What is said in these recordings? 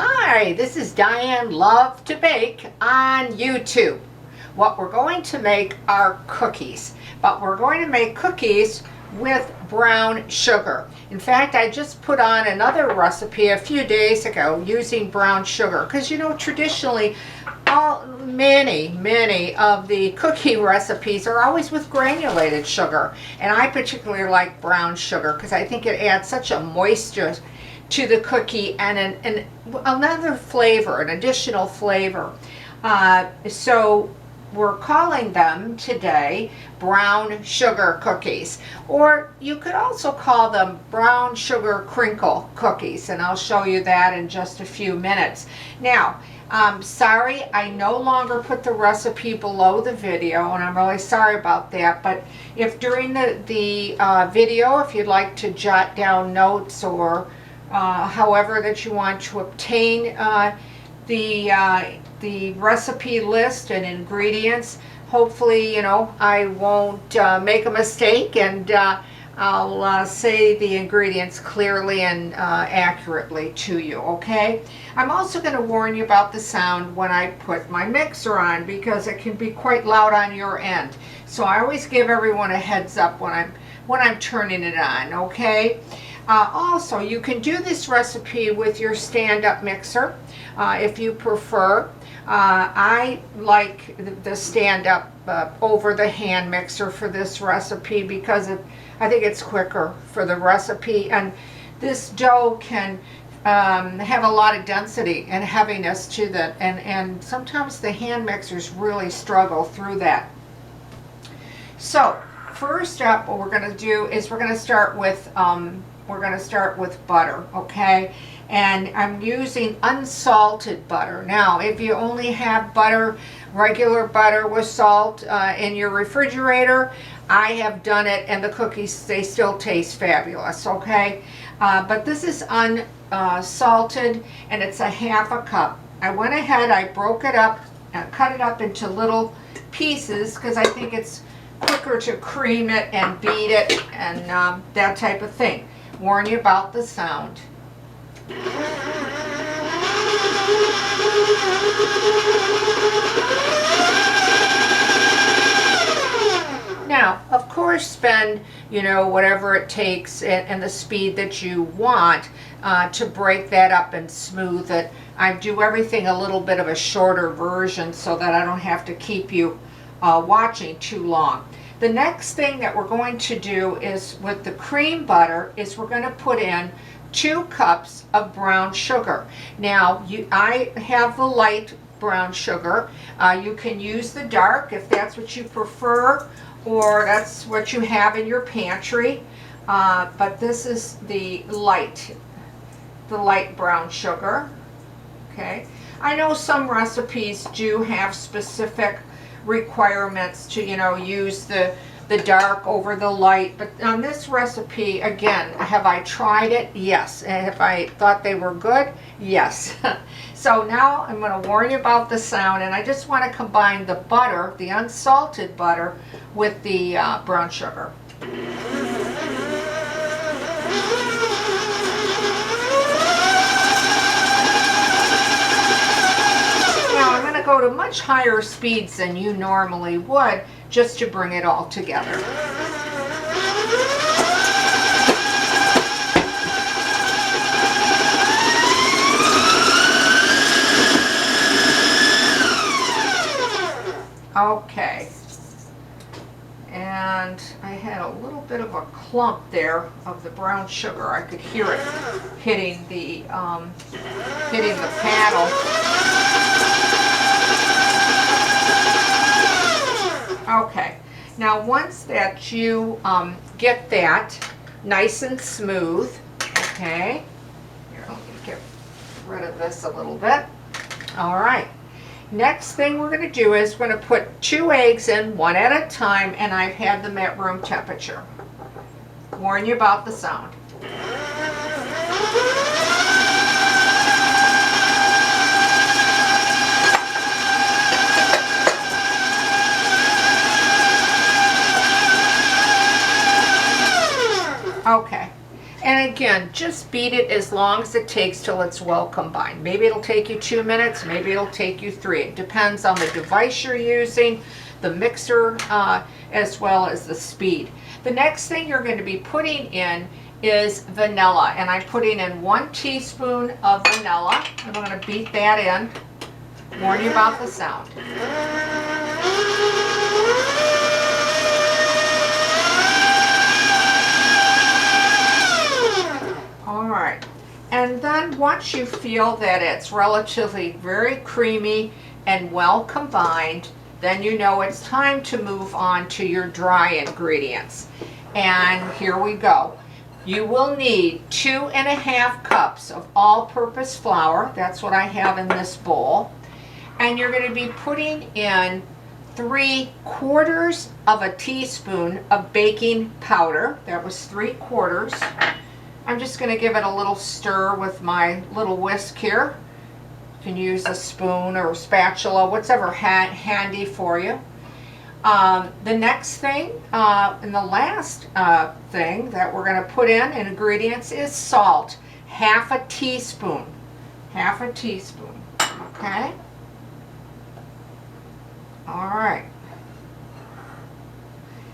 Hi, this is Diane Lovetobake on YouTube. What we're going to make are cookies, but we're going to make cookies with brown sugar. In fact, I just put on another recipe a few days ago using brown sugar because, you know, traditionally many of the cookie recipes are always with granulated sugar, and I particularly like brown sugar because I think it adds such a moisture to the cookie and another flavor, an additional flavor. So we're calling them today brown sugar cookies, or you could also call them brown sugar crinkle cookies, and I'll show you that in just a few minutes. Now, sorry, I no longer put the recipe below the video, and I'm really sorry about that, but if during the video, if you'd like to jot down notes or however that you want to obtain the recipe list and ingredients, hopefully, you know, I won't make a mistake, and I'll say the ingredients clearly and accurately to you, okay? I'm also going to warn you about the sound when I put my mixer on, because it can be quite loud on your end. So I always give everyone a heads up when I'm turning it on, okay? Also, you can do this recipe with your stand-up mixer if you prefer. I like the stand-up over the hand mixer for this recipe because I think it's quicker for the recipe, and this dough can have a lot of density and heaviness to it, and sometimes the hand mixers really struggle through that. So first up, what we're going to do is we're going to start with butter, okay? And I'm using unsalted butter. Now, if you only have butter, regular butter with salt in your refrigerator, I have done it, and the cookies, they still taste fabulous, okay? But this is unsalted, and it's a half a cup. I went ahead, I broke it up, cut it up into little pieces because I think it's quicker to cream it and beat it and that type of thing. Warn you about the sound. Now, of course, spend, you know, whatever it takes and the speed that you want to break that up and smooth it. I do everything a little bit of a shorter version so that I don't have to keep you watching too long. The next thing that we're going to do is with the cream butter is we're going to put in 2 cups of brown sugar. Now, I have the light brown sugar. You can use the dark if that's what you prefer, or that's what you have in your pantry. But this is the light brown sugar. Okay. I know some recipes do have specific requirements to, you know, use the dark over the light, but on this recipe, again, have I tried it? Yes. And have I thought they were good? Yes. So now I'm going to warn you about the sound, and I just want to combine the butter, the unsalted butter, with the brown sugar. Go to much higher speeds than you normally would just to bring it all together. Okay, and I had a little bit of a clump there of the brown sugar. I could hear it hitting the paddle. Okay, now once that you get that nice and smooth, okay, here, let me get rid of this a little bit. All right, next thing we're going to do is we're going to put 2 eggs in, one at a time, and I've had them at room temperature. Warn you about the sound. Okay, and again, just beat it as long as it takes till it's well combined. Maybe it'll take you 2 minutes, maybe it'll take you 3. It depends on the device you're using, the mixer, as well as the speed. The next thing you're going to be putting in is vanilla, and I'm putting in 1 teaspoon of vanilla. I'm going to beat that in. Warn you about the sound. All right, and then once you feel that it's relatively very creamy and well combined, then you know it's time to move on to your dry ingredients. And here we go. You will need 2½ cups of all-purpose flour. That's what I have in this bowl. And you're going to be putting in 3/4 of a teaspoon of baking powder. That was 3/4. I'm just going to give it a little stir with my little whisk here. You can use a spoon or a spatula, whatever handy for you. The next thing, and the last thing that we're going to put in ingredients is salt. 1/2 teaspoon. 1/2 teaspoon. Okay? All right.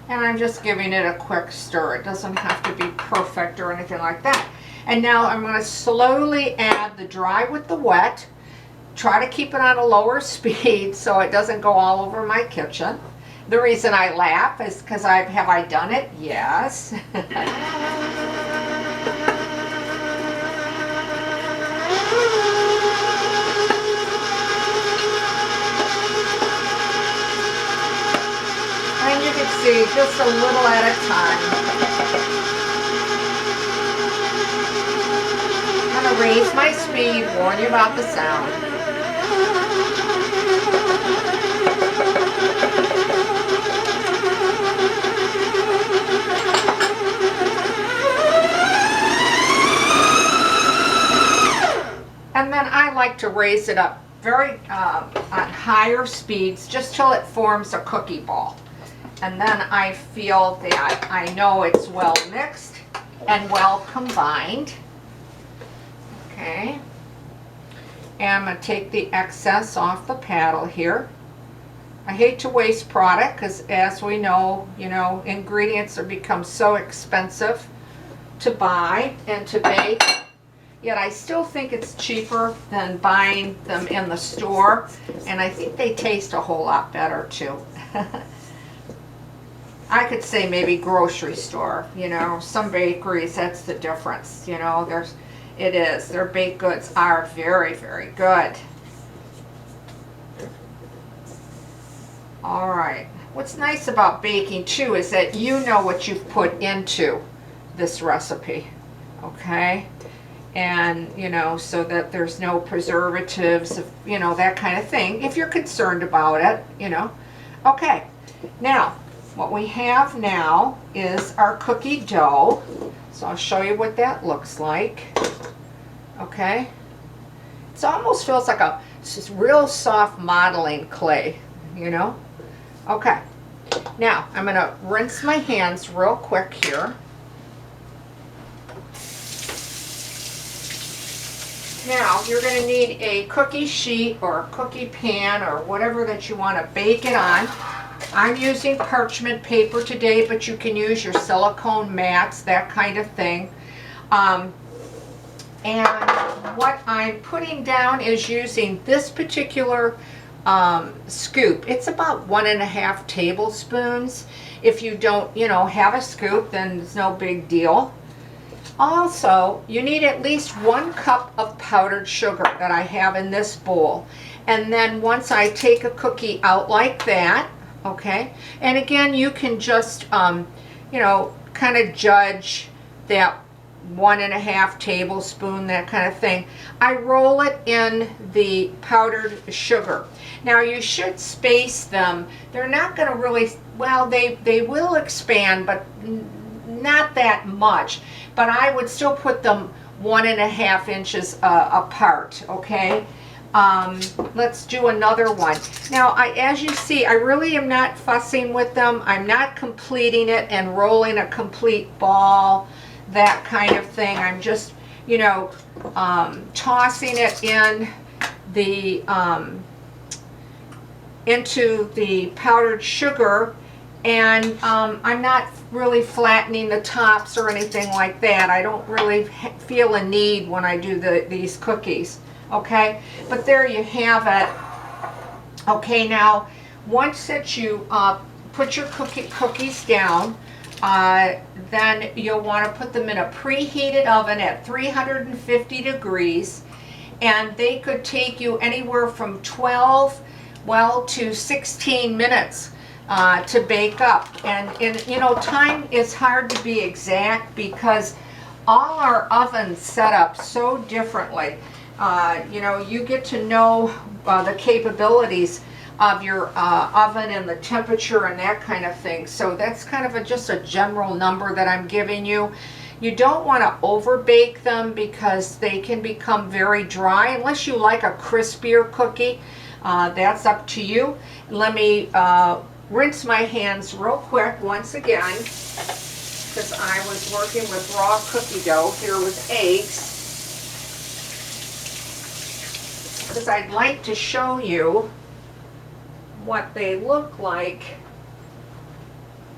And I'm just giving it a quick stir. It doesn't have to be perfect or anything like that. And now I'm going to slowly add the dry with the wet. Try to keep it on a lower speed so it doesn't go all over my kitchen. The reason I laugh is because have I done it? Yes. And you can see just a little at a time. I'm going to raise my speed, warn you about the sound. And then I like to raise it up very on higher speeds just till it forms a cookie ball. And then I feel that I know it's well mixed and well combined. Okay. And I'm going to take the excess off the paddle here. I hate to waste product because, as we know, ingredients have become so expensive to buy and to bake. Yet I still think it's cheaper than buying them in the store, and I think they taste a whole lot better too. I could say maybe grocery store, some bakeries, that's the difference, their baked goods are very, very good. All right, what's nice about baking too is that you know what you've put into this recipe, okay? And, so that there's no preservatives, that kind of thing, if you're concerned about it, Okay, now, what we have now is our cookie dough. So I'll show you what that looks like. Okay? It almost feels like it's just real soft modeling clay, Okay. Now, I'm going to rinse my hands real quick here. Now, you're going to need a cookie sheet or a cookie pan or whatever that you want to bake it on. I'm using parchment paper today, but you can use your silicone mats, that kind of thing. And what I'm putting down is using this particular scoop. It's about 1½ tablespoons. If you don't, have a scoop, then it's no big deal. Also, you need at least 1 cup of powdered sugar that I have in this bowl. And then once I take a cookie out like that, okay, and again, you can just, kind of judge that 1½ tablespoon, that kind of thing. I roll it in the powdered sugar. Now, you should space them. They're not going to really, well, they will expand, but not that much. But I would still put them 1½ inches apart, okay? Let's do another one. Now, as you see, I really am not fussing with them. I'm not completing it and rolling a complete ball, that kind of thing. I'm just you know, tossing it in the into the powdered sugar, and I'm not really flattening the tops or anything like that. I don't really feel a need when I do these cookies, okay? But there you have it. Okay, now once that you put your cookies down, then you'll want to put them in a preheated oven at 350 degrees, and they could take you anywhere from 12 to 16 minutes to bake up. And you know, time is hard to be exact because all our ovens set up so differently. You know, you get to know the capabilities of your oven and the temperature and that kind of thing. So that's kind of just a general number that I'm giving you. You don't want to over bake them because they can become very dry unless you like a crispier cookie. That's up to you. Let me rinse my hands real quick once again, because I was working with raw cookie dough here with eggs, because I'd like to show you what they look like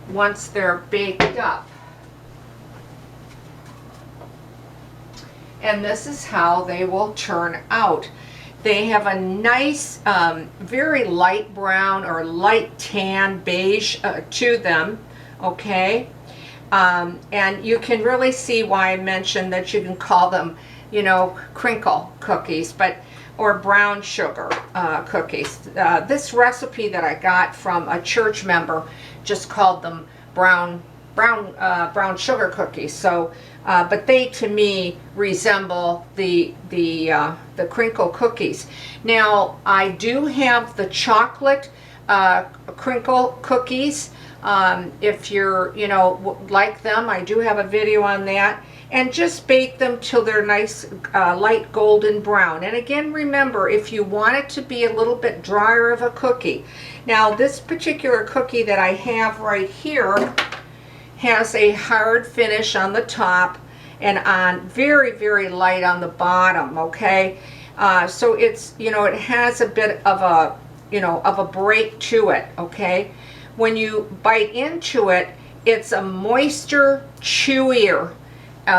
once they're baked up. And this is how they will turn out. They have a nice, very light brown or light tan beige to them, okay? And you can really see why I mentioned that you can call them, you know, crinkle cookies, or brown sugar cookies. This recipe that I got from a church member just called them brown sugar cookies. So, but they to me resemble the crinkle cookies. Now I do have the chocolate crinkle cookies. If you're, you know, like them, I do have a video on that. And just bake them till they're nice light golden brown. And again, remember, if you want it to be a little bit drier of a cookie. Now this particular cookie that I have right here has a hard finish on the top and on very, very light on the bottom, okay? So it's, you know, it has a bit of a, you know, of a break to it, okay? When you bite into it, it's a moister, chewier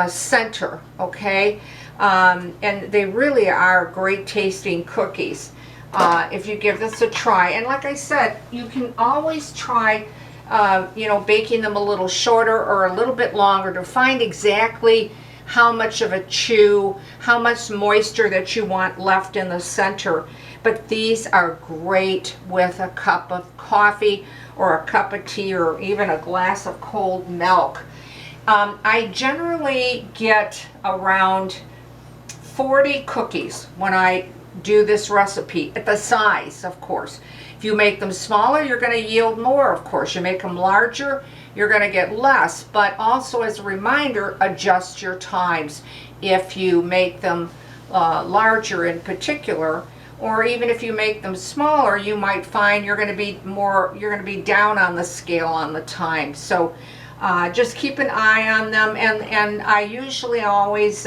center, okay? And they really are great tasting cookies if you give this a try. And like I said, you can always try you know, baking them a little shorter or a little bit longer to find exactly how much of a chew, how much moisture that you want left in the center. But these are great with a cup of coffee or a cup of tea or even a glass of cold milk. I generally get around 40 cookies when I do this recipe, at the size, of course. If you make them smaller, you're going to yield more, of course. You make them larger, you're going to get less. But also, as a reminder, adjust your times. If you make them larger in particular, or even if you make them smaller, you might find you're going to be down on the scale on the time. So just keep an eye on them. And I usually always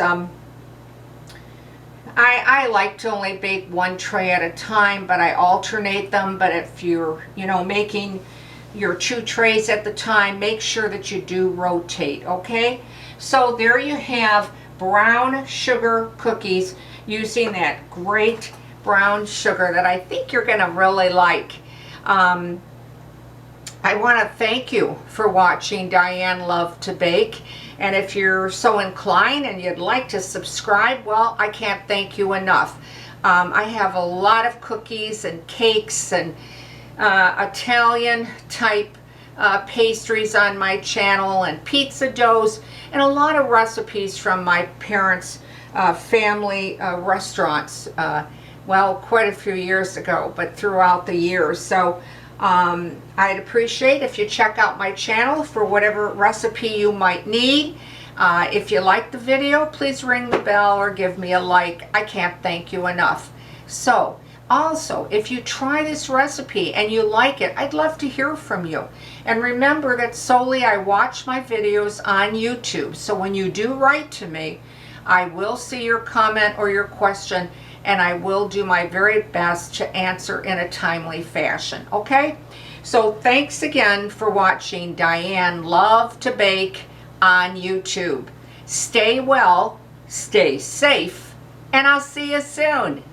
I like to only bake one tray at a time, but I alternate them. But if you're, you know, making your 2 trays at the time, make sure that you do rotate, okay? So there you have brown sugar cookies using that great brown sugar that I think you're gonna really like. I want to thank you for watching Diane Lovetobake. And if you're so inclined and you'd like to subscribe, well, I can't thank you enough. I have a lot of cookies and cakes and Italian type pastries on my channel, and pizza doughs, and a lot of recipes from my parents' family restaurants. Well, quite a few years ago, but throughout the years. So I'd appreciate if you check out my channel for whatever recipe you might need. If you like the video, please ring the bell or give me a like. I can't thank you enough. So also, if you try this recipe and you like it, I'd love to hear from you. And remember that solely I watch my videos on YouTube. So when you do write to me, I will see your comment or your question, and I will do my very best to answer in a timely fashion, okay? So thanks again for watching Diane Lovetobake on YouTube. Stay well, stay safe, and I'll see you soon.